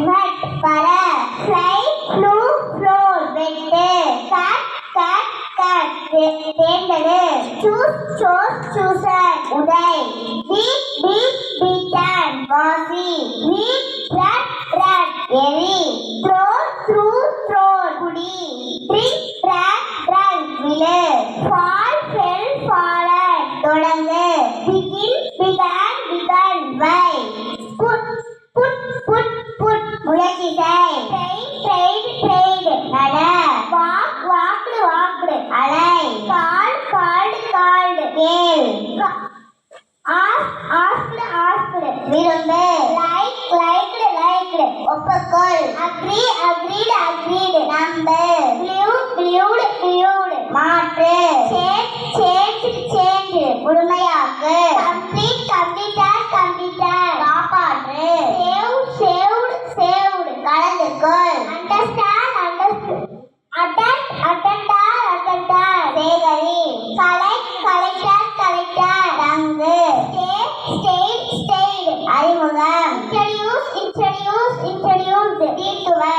mat பர fly flew floor வெட்டு cat தேர்ந்தது choose chose chooser உதை beaten வாசி rat எரி throw குடி drink விழு fall fell fallen தொடங்கு began வை put முயற்சி செய் trade நட walked அலை called கேள் asked விரும்பு liked ஒப்புக்கொள் agreed நம்பு believed மாற்று change முழுமையாக்கு completed காப்பாற்று saved கலந்துகொள் understood சேகரி collected Rangu stayed அறிமுகம் introduced தீட்டுவம்